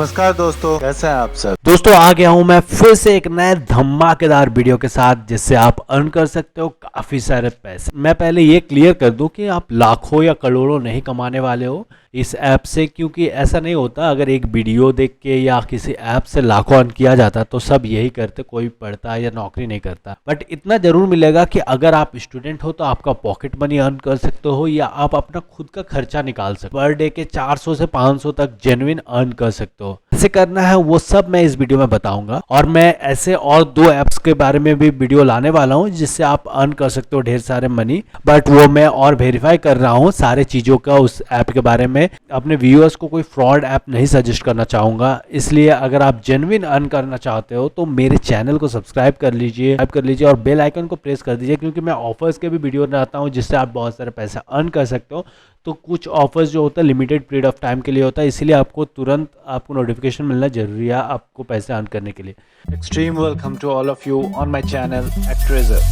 नमस्कार दोस्तों, कैसे हैं आप सब। दोस्तों आ गया हूं मैं फिर से एक नए धमाकेदार वीडियो के साथ जिससे आप अर्न कर सकते हो काफी सारे पैसे। मैं पहले ये क्लियर कर दूं कि आप लाखों या करोड़ों नहीं कमाने वाले हो इस ऐप से, क्योंकि ऐसा नहीं होता। अगर एक वीडियो देख के या किसी ऐप से लाखों अर्न किया जाता तो सब यही करते, कोई पढ़ता या नौकरी नहीं करता। बट इतना जरूर मिलेगा कि अगर आप स्टूडेंट हो तो आपका पॉकेट मनी अर्न कर सकते हो या आप अपना खुद का खर्चा निकाल सकते हो। पर डे के 400 से 500 तक जेन्युइन अर्न कर सकते हो। कैसे करना है वो सब मैं इस वीडियो में बताऊंगा, और मैं ऐसे और 2 ऐप्स के बारे में भी वीडियो लाने वाला हूं जिससे आप अर्न कर सकते हो ढेर सारे मनी। बट वो मैं और वेरीफाई कर रहा हूं सारे चीजों का उस ऐप के बारे में। अपने व्यूअर्स को कोई फ्रॉड ऐप नहीं सजेस्ट करना चाहूंगा, इसलिए अगर आप जेन्युइन अर्न करना चाहते हो तो मेरे चैनल को सब्सक्राइब कर लीजिए और बेल आइकन को प्रेस कर दीजिए, क्योंकि मैं ऑफर्स के भी वीडियो बनाता हूं जिससे आप बहुत सारे पैसा अर्न कर सकते हो। तो कुछ ऑफर्स जो होता है लिमिटेड पीरियड ऑफ टाइम के लिए होता है, इसीलिए आपको तुरंत आपको नोटिफिकेशन मिलना जरूरी है आपको पैसे अर्न करने के लिए। Extreme welcome to all of you on my channel एक्ट्रेजर।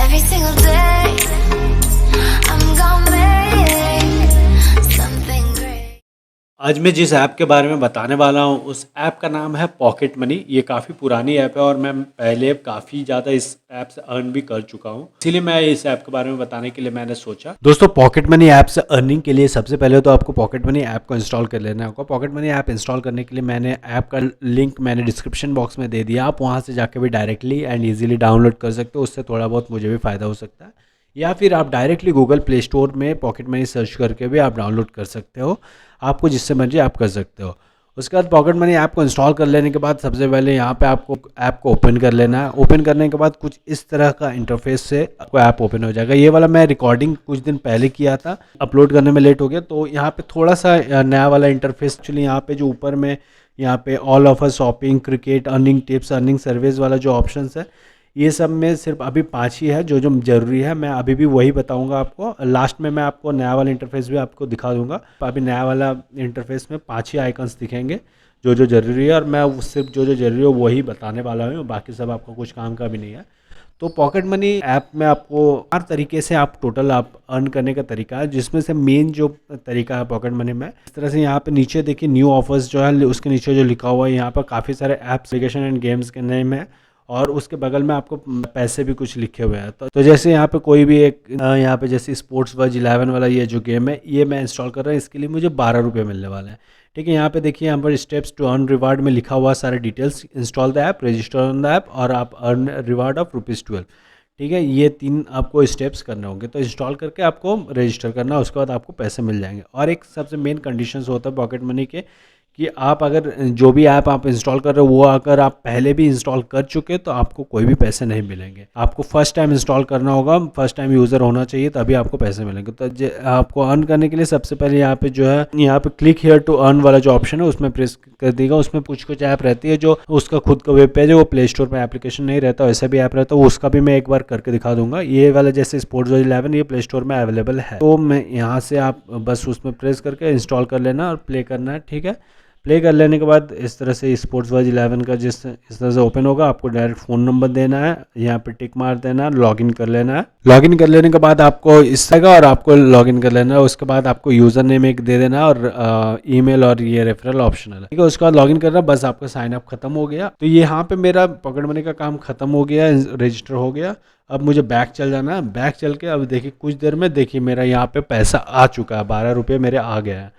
Every single day, I'm gonna make something great. आज मैं जिस ऐप के बारे में बताने वाला हूँ उस ऐप का नाम है पॉकेट मनी। ये काफ़ी पुरानी ऐप है और मैं पहले काफ़ी ज़्यादा इस ऐप से अर्न भी कर चुका हूँ, इसीलिए मैं इस ऐप के बारे में बताने के लिए मैंने सोचा। दोस्तों पॉकेट मनी ऐप से अर्निंग के लिए सबसे पहले तो आपको पॉकेट मनी ऐप को इंस्टॉल कर लेना होगा। पॉकेट मनी ऐप इंस्टॉल करने के लिए मैंने ऐप का लिंक मैंने डिस्क्रिप्शन बॉक्स में दे दिया। आप वहाँ से जाकर भी डायरेक्टली एंड ईजिली डाउनलोड कर सकते हो, उससे थोड़ा बहुत मुझे भी फ़ायदा हो सकता है। या फिर आप डायरेक्टली गूगल प्ले स्टोर में पॉकेट मनी सर्च करके भी आप डाउनलोड कर सकते हो। आपको जिससे मर्जी आप कर सकते हो। उसके बाद पॉकेट मनी ऐप को इंस्टॉल कर लेने के बाद सबसे पहले यहाँ पे आपको ऐप को ओपन कर लेना है। ओपन करने के बाद कुछ इस तरह का इंटरफेस से आपको ऐप ओपन हो जाएगा। ये वाला मैं रिकॉर्डिंग कुछ दिन पहले किया था, अपलोड करने में लेट हो गया, तो यहाँ पे थोड़ा सा नया वाला इंटरफेस। एक्चुअली यहाँ पे जो ऊपर में यहाँ पे all offer, shopping, cricket, earning tips, earning service वाला जो ऑप्शन है, ये सब में सिर्फ अभी 5 ही है जो ज़रूरी है। मैं अभी भी वही बताऊंगा आपको। लास्ट में मैं आपको नया वाला इंटरफेस भी आपको दिखा दूंगा। अभी नया वाला इंटरफेस में 5 ही आइकन्स दिखेंगे जो ज़रूरी है, और मैं सिर्फ जो ज़रूरी है वही बताने वाला हूँ, बाकी सब आपको कुछ काम का भी नहीं है। तो पॉकेट मनी ऐप में आपको 4 तरीके से आप टोटल आप अर्न करने का तरीका है, जिसमें से मेन जो तरीका है पॉकेट मनी में इस तरह से यहाँ पे नीचे देखिए न्यू ऑफर्स जो है उसके नीचे जो लिखा हुआ है, यहाँ पर काफ़ी सारे ऐप्स, एप्लीकेशन एंड गेम्स के नेम है, और उसके बगल में आपको पैसे भी कुछ लिखे हुए हैं। तो जैसे यहाँ पे कोई भी एक यहाँ पे जैसे स्पोर्ट्स वर्ज 11 वाला ये जो गेम है ये मैं इंस्टॉल कर रहा हूँ, इसके लिए मुझे 12 रुपये मिलने वाले हैं। ठीक है, यहाँ पे देखिए यहाँ पर स्टेप्स टू अर्न रिवार्ड में लिखा हुआ सारे details. Install the app, register on the app, और आप अर्न रिवार्ड ऑफ ₹12। ठीक है, ये 3 आपको स्टेप्स करने होंगे। तो इंस्टॉल करके आपको रजिस्टर करना, उसके बाद आपको पैसे मिल जाएंगे। और एक सबसे मेन कंडीशंस होता है पॉकेट मनी के कि आप अगर जो भी ऐप आप इंस्टॉल कर रहे हो वो अगर आप पहले भी इंस्टॉल कर चुके तो आपको कोई भी पैसे नहीं मिलेंगे। आपको फर्स्ट टाइम इंस्टॉल करना होगा, फर्स्ट टाइम यूज़र होना चाहिए, तभी आपको पैसे मिलेंगे। तो आपको अर्न करने के लिए सबसे पहले यहाँ पे जो है यहाँ पे क्लिक हियर टू अर्न वाला जो ऑप्शन है उसमें प्रेस कर देगा। उसमें कुछ ऐप रहती है जो उसका खुद का वेब पेज है, वो प्ले स्टोर पर एप्लीकेशन नहीं रहता, वैसा भी ऐप रहता है, उसका भी मैं एक बार करके दिखा दूंगा। ये वाला जैसे स्पोर्ट्स 11 ये प्ले स्टोर में अवेलेबल है, तो मैं यहाँ से आप बस उसमें प्रेस करके इंस्टॉल कर लेना और प्ले करना है। ठीक है, प्ले कर लेने के बाद इस तरह से स्पोर्ट्स वर्ज 11 का इस तरह से ओपन होगा। आपको डायरेक्ट फ़ोन नंबर देना है, यहाँ पे टिक मार देना है, लॉगिन कर लेना है। लॉगिन कर लेने के बाद आपको इस तरह और आपको लॉगिन कर लेना है। उसके बाद आपको यूज़र नेम एक दे देना और ईमेल, और ये रेफरल ऑप्शनल है। ठीक है, उसके बाद लॉगिन करना, बस आपका साइन अप खत्म हो गया। तो यहाँ पे मेरा पॉकेट मनी का काम खत्म हो गया, रजिस्टर हो गया। अब मुझे बैक चल जाना है। बैक चल के अब देखिए कुछ देर में देखिए मेरा यहाँ पे पैसा आ चुका है, 12 रुपये मेरे आ गया है।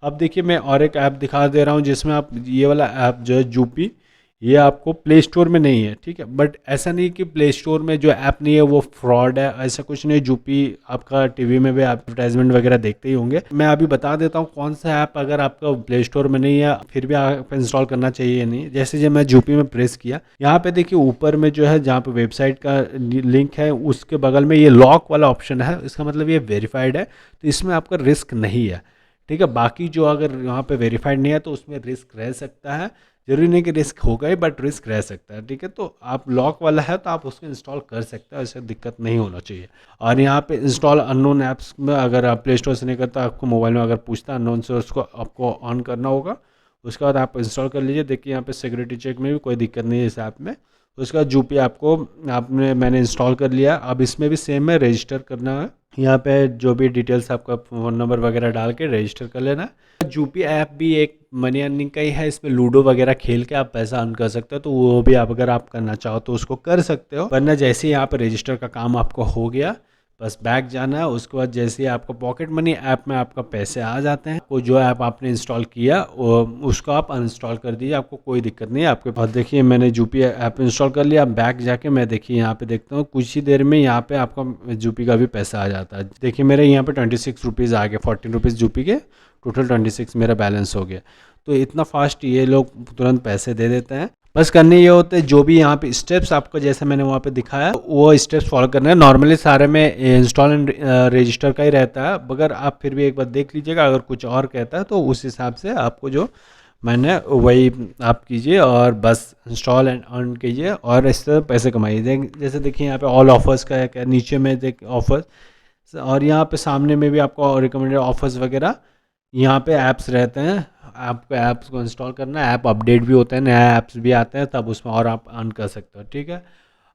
अब देखिए मैं और एक ऐप दिखा दे रहा हूँ जिसमें आप ये वाला ऐप जो है जूपी, ये आपको प्ले स्टोर में नहीं है। ठीक है, बट ऐसा नहीं कि प्ले स्टोर में जो ऐप नहीं है वो फ्रॉड है, ऐसा कुछ नहीं। जूपी आपका टीवी में भी एडवर्टाइजमेंट वगैरह देखते ही होंगे। मैं अभी बता देता हूँ कौन सा ऐप अगर आपका प्ले स्टोर में नहीं है फिर भी आप इंस्टॉल करना चाहिए या नहीं। जैसे जब मैं जूपी में प्रेस किया, यहाँ पे देखिए ऊपर में जो है जहाँ पे वेबसाइट का लिंक है उसके बगल में ये लॉक वाला ऑप्शन है, इसका मतलब ये वेरीफाइड है, तो इसमें आपका रिस्क नहीं है। ठीक है, बाकी जो अगर यहाँ पे वेरीफाइड नहीं है तो उसमें रिस्क रह सकता है। जरूरी नहीं कि रिस्क होगा ही, बट रिस्क रह सकता है। ठीक है, तो आप लॉक वाला है तो आप उसको इंस्टॉल कर सकते हो, ऐसे दिक्कत नहीं होना चाहिए। और यहाँ पे इंस्टॉल अननोन ऐप्स में अगर आप प्ले स्टोर से नहीं करता, आपको मोबाइल में अगर पूछता है अननोन से, उसको आपको ऑन करना होगा। उसके बाद आप इंस्टॉल कर लीजिए। देखिए यहाँ पे सिक्योरिटी चेक में भी कोई दिक्कत नहीं है इस ऐप में। उसके बाद जूपी मैंने इंस्टॉल कर लिया। अब इसमें भी सेम है, रजिस्टर करना है। यहाँ पे जो भी डिटेल्स आपका फ़ोन नंबर वगैरह डाल के रजिस्टर कर लेना। जूपी ऐप भी एक मनी अर्निंग का ही है, इसमें लूडो वगैरह खेल के आप पैसा अर्न कर सकते हो, तो वो भी आप अगर आप करना चाहो तो उसको कर सकते हो। वरना जैसे ही यहाँ पे रजिस्टर का काम आपको हो गया, बस बैक जाना है, उसके बाद जैसे ही आपको पॉकेट मनी ऐप में आपका पैसे आ जाते हैं, वो जो ऐप आपने इंस्टॉल किया उसको आप अनइंस्टॉल कर दीजिए, आपको कोई दिक्कत नहीं है आपके। और देखिए मैंने जूपी ऐप इंस्टॉल कर लिया। बैक जाके मैं देखिए यहाँ पे देखता हूँ, कुछ ही देर में यहाँ पे आपका जूपी का भी पैसा आ जाता है। देखिए मेरे यहाँ पे 26 रुपीज़ आ गए, 14 रुपीज़ जूपी के, टोटल 26 मेरा बैलेंस हो गया। तो इतना फास्ट ये लोग तुरंत पैसे दे देते हैं। बस करने ये होते हैं जो भी यहाँ पे स्टेप्स आपको जैसे मैंने वहाँ पे दिखाया वो स्टेप्स फॉलो करना है। नॉर्मली सारे में इंस्टॉल एंड रजिस्टर का ही रहता है, मगर आप फिर भी एक बार देख लीजिएगा, अगर कुछ और कहता है तो उस हिसाब से आपको जो मैंने वही आप कीजिए और बस इंस्टॉल एंड अर्न कीजिए और इस तरह पैसे कमाइए। जैसे देखिए यहाँ पे ऑल ऑफर्स का है, नीचे में देख ऑफर्स, और यहाँ पे सामने में भी आपको रिकमेंडेड ऑफर्स वगैरह यहाँ पे ऐप्स रहते हैं। आपको ऐप्स को इंस्टॉल करना है, ऐप अपडेट भी होते हैं, नया ऐप्स भी आते हैं, तब उसमें और आप अर्न कर सकते हो। ठीक है,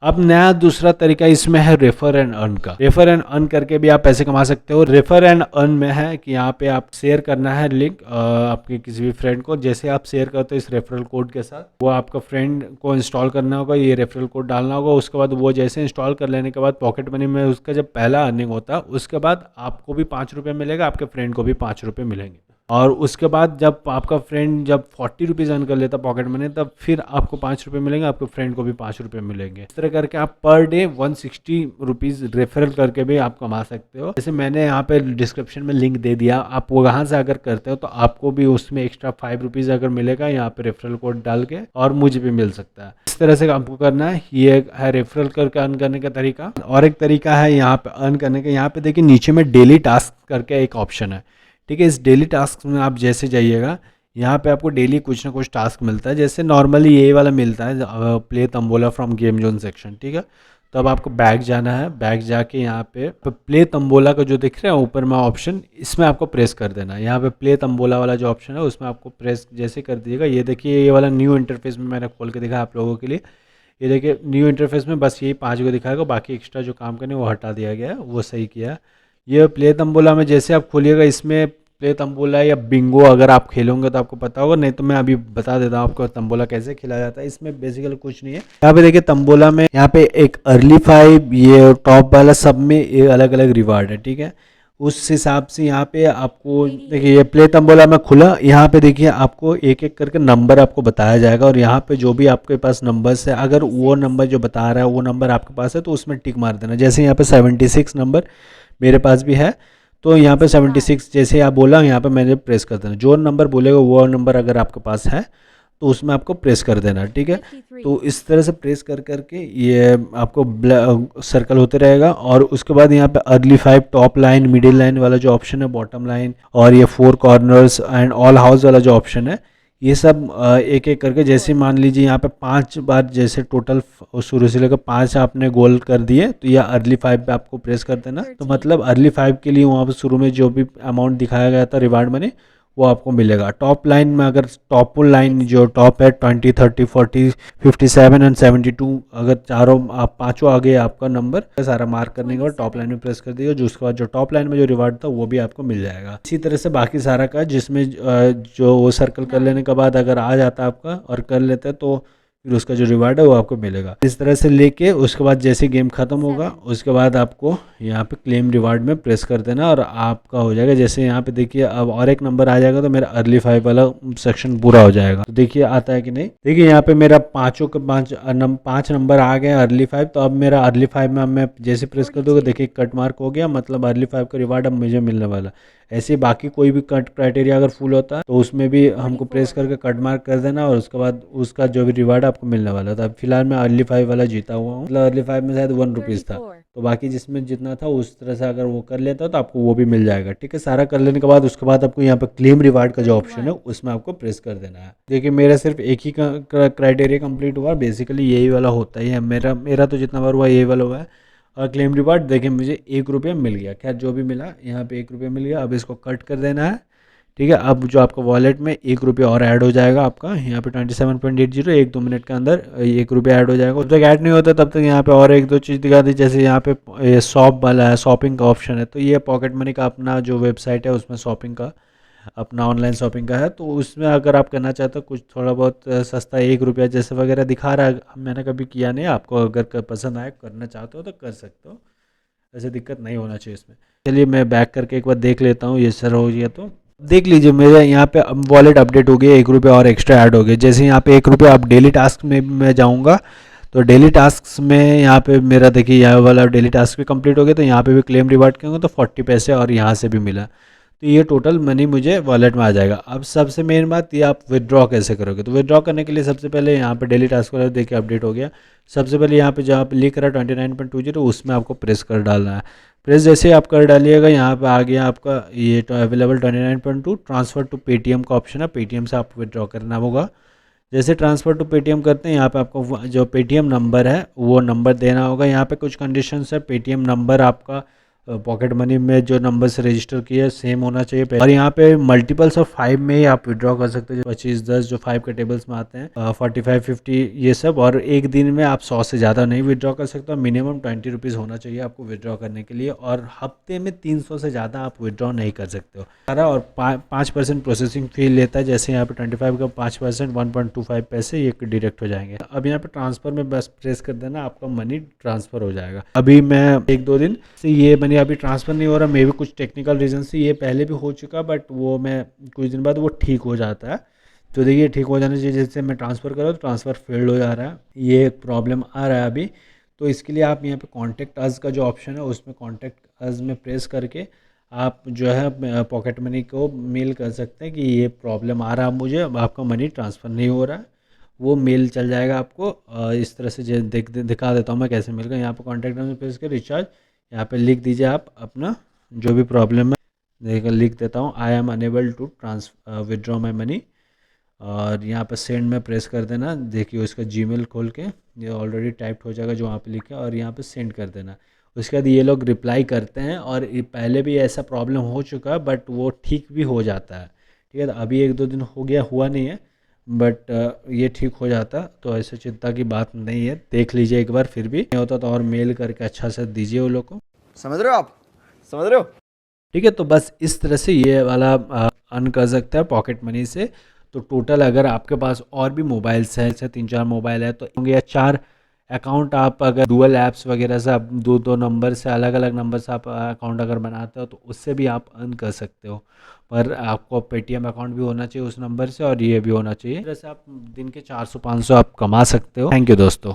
अब नया दूसरा तरीका इसमें है रेफर एंड अर्न का। रेफर एंड अर्न करके भी आप पैसे कमा सकते हो। रेफर एंड अर्न में है कि यहाँ पे आप शेयर करना है लिंक आपके किसी भी फ्रेंड को। जैसे आप शेयर करते हो इस रेफरल कोड के साथ, वो आपका फ्रेंड को इंस्टॉल करना होगा, ये रेफरल कोड डालना होगा। उसके बाद वो जैसे इंस्टॉल कर लेने के बाद पॉकेट मनी में उसका जब पहला अर्निंग होता है, उसके बाद आपको भी 5 रुपये मिलेगा, आपके फ्रेंड को भी 5 रुपये मिलेंगे। और उसके बाद जब आपका फ्रेंड जब 40 रुपीज़ अर्न कर लेता पॉकेट मनी, तब फिर आपको 5 रुपये मिलेंगे, आपके फ्रेंड को भी 5 रुपये मिलेंगे। इस तरह करके आप पर डे 160 रुपीज़ रेफरल करके भी आप कमा सकते हो। जैसे मैंने यहाँ पे डिस्क्रिप्शन में लिंक दे दिया, आप वहाँ से अगर करते हो तो आपको भी उसमें एक्स्ट्रा 5 रुपीज़ अगर मिलेगा यहाँ पे रेफरल कोड डाल के, और मुझे भी मिल सकता है। इस तरह से आपको करना है। ये है रेफरल करके अर्न करने का तरीका। और एक तरीका है यहाँ पे अर्न करने का, यहाँ पे देखिए नीचे में डेली टास्क करके एक ऑप्शन है। ठीक है, इस डेली टास्क में आप जैसे जाइएगा, यहाँ पे आपको डेली कुछ ना कुछ टास्क मिलता है। जैसे नॉर्मली ये वाला मिलता है play tambola from game zone section. ठीक है, तो अब आपको बैक जाना है। बैक जाके यहाँ पे प्ले तंबोला का जो दिख रहा है ऊपर में ऑप्शन, इसमें आपको प्रेस कर देना है। यहाँ पे प्ले तंबोला वाला जो ऑप्शन है उसमें आपको प्रेस जैसे कर दीजिएगा। ये देखिए ये वाला न्यू इंटरफेस में मैंने खोल के दिखा आप लोगों के लिए। ये देखिए न्यू इंटरफेस में बस यही 5 को दिखाएगा, बाकी एक्स्ट्रा जो काम करने वो हटा दिया गया है, वो सही किया। ये प्ले तंबोला में जैसे आप खोलिएगा, इसमें प्ले तंबोला या बिंगो अगर आप खेलोगे तो आपको पता होगा, नहीं तो मैं अभी बता देता हूँ आपको तंबोला कैसे खेला जाता है। इसमें बेसिकली कुछ नहीं है। यहाँ पे देखिए तंबोला में यहाँ पे एक अर्ली 5 ये टॉप वाला सब में ये अलग अलग रिवार्ड है। ठीक है, उस हिसाब से यहाँ पे आपको देखिए ये प्ले तंबोला में खुला। यहाँ पे देखिए आपको एक एक करके नंबर आपको बताया जाएगा, और यहाँ पे जो भी आपके पास नंबर्स है, अगर वो नंबर जो बता रहा है वो नंबर आपके पास है तो उसमें टिक मार देना। जैसे यहाँ पे 76 नंबर मेरे पास भी है, तो यहाँ पे 76 जैसे आप बोला यहाँ पे मैंने प्रेस कर देना। जो नंबर बोलेगा वो नंबर अगर आपके पास है तो उसमें आपको प्रेस कर देना। ठीक है, तो इस तरह से प्रेस कर करके ये आपको सर्कल होते रहेगा। और उसके बाद यहाँ पे early 5 top line, middle line वाला जो ऑप्शन है, बॉटम लाइन, और ये 4 कॉर्नर्स एंड ऑल हाउस वाला जो ऑप्शन है, ये सब एक एक करके जैसे मान लीजिए यहाँ पे 5 बार जैसे टोटल शुरू से लेकर 5 आपने गोल कर दिए, तो यह अर्ली 5 पे आपको प्रेस कर देना। तो मतलब अर्ली 5 के लिए वहाँ पे शुरू में जो भी अमाउंट दिखाया गया था रिवार्ड मनी वो आपको मिलेगा। टॉप लाइन में अगर टॉप लाइन जो टॉप है 20, 30, 40, 57 एंड 72, अगर चारों आप पाँचों आगे आपका नंबर सारा मार्क करने के बाद टॉप लाइन में प्रेस कर दिएगा, जो उसके बाद जो टॉप लाइन में जो रिवार्ड था वो भी आपको मिल जाएगा। इसी तरह से बाकी सारा का जिसमें जो वो सर्कल कर लेने के बाद अगर आ जाता है आपका और कर लेते हैं तो फिर उसका जो रिवार्ड है वो आपको मिलेगा। इस तरह से लेके उसके बाद जैसे गेम खत्म होगा उसके बाद आपको यहाँ पे क्लेम रिवार्ड में प्रेस कर देना और आपका हो जाएगा। जैसे यहाँ पे देखिए अब और एक नंबर आ जाएगा तो मेरा अर्ली 5 वाला सेक्शन पूरा हो जाएगा। तो देखिए आता है कि नहीं, देखिए यहाँ पे मेरा पाँचों के 5 नंबर आ गए अर्ली 5। तो अब मेरा अर्ली 5 में अब मैं जैसे प्रेस कर दूँगा देखिए कट मार्क हो गया, मतलब अर्ली 5 का रिवार्ड अब मुझे मिलने वाला। ऐसे बाकी कोई भी कट क्राइटेरिया अगर फुल होता है तो उसमें भी हमको प्रेस करके कट मार्क कर देना और उसके बाद उसका जो भी रिवार्ड आपको मिलने वाला था। फिलहाल मैं अर्ली 5 वाला जीता हुआ हूँ, मतलब अर्ली 5 में शायद 1 रुपीज़ था, तो बाकी जिसमें जितना था उस तरह से अगर वो कर लेता तो आपको वो भी मिल जाएगा। ठीक है, सारा कर लेने के बाद उसके बाद आपको यहाँ पर क्लेम रिवार्ड का जो ऑप्शन है उसमें आपको प्रेस कर देना है। देखिए मेरा सिर्फ एक ही क्राइटेरिया कंप्लीट हुआ, बेसिकली यही वाला होता ही है मेरा तो जितना बार हुआ यही वाला हुआ है। और क्लेम रिवार्ड देखिए मुझे 1 रुपया मिल गया, खैर जो भी मिला यहाँ पे 1 रुपया मिल गया। अब इसको कट कर देना है। ठीक है। अब जो आपका वॉलेट में 1 रुपया और ऐड हो जाएगा आपका यहाँ पे 27.80, 1-2 मिनट के अंदर 1 रुपया ऐड हो जाएगा। जब तक ऐड नहीं होता तब तक यहाँ पे और 1-2 चीज़ दिखा दी, जैसे यहाँ पे ये शॉप वाला है, शॉपिंग का ऑप्शन है। तो ये पॉकेट मनी का अपना जो वेबसाइट है उसमें शॉपिंग का अपना ऑनलाइन शॉपिंग का है। तो उसमें अगर आप करना चाहते हो कुछ थोड़ा बहुत सस्ता 1 रुपया जैसे वगैरह दिखा रहा है, मैंने कभी किया नहीं, आपको अगर पसंद आए करना चाहते हो तो कर सकते हो, ऐसे दिक्कत नहीं होना चाहिए इसमें। चलिए मैं बैक करके एक बार देख लेता हूँ, ये सर हो गया तो देख लीजिए मेरे यहाँ पे वॉलेट अपडेट हो गया, 1 रुपया और एक्स्ट्रा ऐड हो गया। जैसे यहाँ पे 1 रुपया अब डेली टास्क में भी मैं जाऊँगा तो डेली टास्क में यहाँ पे मेरा देखिए यह वाला डेली टास्क भी कंप्लीट हो गया, तो यहाँ पे भी क्लेम रिवार्ड करूँगा तो 40 पैसे और यहाँ से भी मिला, तो ये टोटल मनी मुझे वॉलेट में आ जाएगा। अब सबसे मेन बात ये आप विड्रॉ कैसे करोगे। तो विड्रॉ करने के लिए सबसे पहले यहाँ पे डेली टास्क वाला देखिए अपडेट हो गया। सबसे पहले यहाँ पे जहाँ पे लिख रहा है 29.20 उसमें आपको प्रेस कर डालना है। प्रेस जैसे आप कर डालिएगा यहाँ पे आ गया आपका ये तो अवेलेबल 29.2 ट्रांसफ़र टू पेटीएम का ऑप्शन है, पेटीएम से आपको विड्रॉ करना होगा। जैसे ट्रांसफ़र टू पेटीएम करते हैं यहाँ पे आपको जो पेटीएम नंबर है वो नंबर देना होगा। यहाँ पे कुछ कंडीशंस है, पेटीएम नंबर आपका पॉकेट मनी में जो नंबर से रजिस्टर किया है सेम होना चाहिए। और यहाँ पे मल्टीपल्स ऑफ 5 में ही आप विड्रॉ कर सकते हो, 25, 10 जो 5 के टेबल्स में आते हैं, 45, 50 ये सब। और एक दिन में आप 100 से ज़्यादा नहीं विड्रॉ कर सकते, मिनिमम 20 रुपीज़ होना चाहिए आपको विड्रॉ करने के लिए। और हफ्ते में 300 से ज़्यादा आप विड्रॉ नहीं कर सकते हो। और 5% प्रोसेसिंग फ़ी लेता है, जैसे यहाँ पे 25 का 5% 1.25 पैसे ये डायरेक्ट हो जाएंगे। अब यहाँ पे ट्रांसफ़र में बस प्रेस कर देना, आपका मनी ट्रांसफ़र हो जाएगा। अभी मैं 1-2 दिन से ये मनी अभी ट्रांसफ़र नहीं हो रहा, मे भी कुछ टेक्निकल रीज़न से, ये पहले भी हो चुका बट वो मैं कुछ दिन बाद वो ठीक हो जाता है। तो देखिए ठीक हो जाना चाहिए, जैसे मैं ट्रांसफ़र कर रहा हूँ तो ट्रांसफ़र फेल्ड हो जा रहा है, ये एक प्रॉब्लम आ रहा है अभी। तो इसके लिए आप यहाँ पे कॉन्टैक्ट अस का जो ऑप्शन है उसमें कॉन्टैक्ट अस में प्रेस करके आप जो है पॉकेट मनी को मेल कर सकते हैं कि ये प्रॉब्लम आ रहा है मुझे, अब आपका मनी ट्रांसफ़र नहीं हो रहा है। वो मेल चल जाएगा आपको। इस तरह से दिखा देता हूँ मैं कैसे मिल गया। यहाँ पर कॉन्टैक्ट में प्रेस कर रिचार्ज, यहाँ पे लिख दीजिए आप अपना जो भी प्रॉब्लम है, देखिए लिख देता हूँ I am unable to withdraw my money. और यहाँ पर सेंड में प्रेस कर देना, देखिए उसका जीमेल खोल के ये ऑलरेडी टाइप्ड हो जाएगा जो वहाँ पे लिखा है, और यहाँ पे सेंड कर देना। उसके बाद ये लोग रिप्लाई करते हैं, और ये पहले भी ऐसा प्रॉब्लम हो चुका है बट वो ठीक भी हो जाता है। ठीक है, तो अभी 1-2 दिन हो गया, हुआ नहीं है बट ये ठीक हो जाता, तो ऐसे चिंता की बात नहीं है। देख लीजिए एक बार, फिर भी नहीं होता तो और मेल करके अच्छा से दीजिए वो लोग को। समझ रहे हो आप, समझ रहे हो। ठीक है, तो बस इस तरह से ये वाला अर्न कर सकता है पॉकेट मनी से। तो टोटल अगर आपके पास और भी मोबाइल्स हैं, जैसे 3-4 मोबाइल है तो होंगे, या 4 अकाउंट आप अगर डुअल ऐप्स वगैरह से आप 2-2 नंबर से अलग अलग नंबर से आप अकाउंट अगर बनाते हो तो उससे भी आप अर्न कर सकते हो। पर आपको पेटीएम अकाउंट भी होना चाहिए उस नंबर से, और ये भी होना चाहिए। इस तरह से आप दिन के 400-500 आप कमा सकते हो। थैंक यू दोस्तों।